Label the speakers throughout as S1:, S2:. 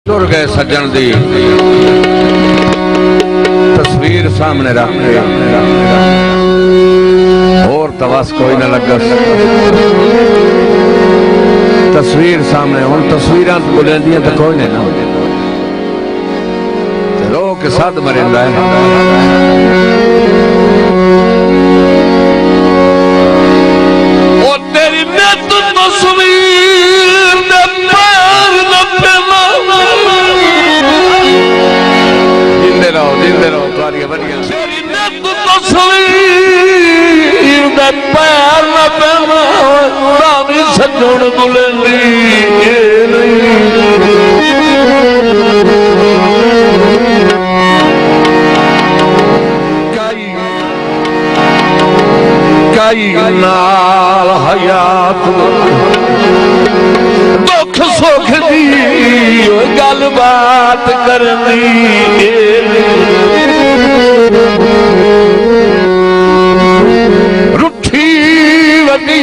S1: तुर गए सज्जन दी तस्वीर सामने रख और तवस कोई ना लगा तस्वीर सामने हूं तस्वीर बुलंदियां तो कोई नहीं ना रो के साथ मरिंदा है तेरी नित तस्वीर दे पैर न पेला जिंदे रहो तुम्हारी बढ़िया तेरी नित तस्वीर दे पैर न पेला रानी सजण बुलंदी कई नाल हयात दुख सुख दी गल बात करनी रुठी वदी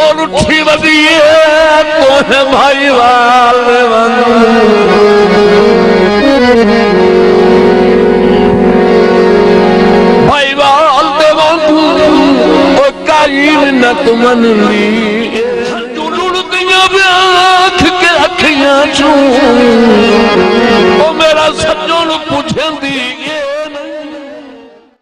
S1: और रुठी वदी तो भाई वाल न तुमन ली के अखियां चू मेरा सज्जन पूछे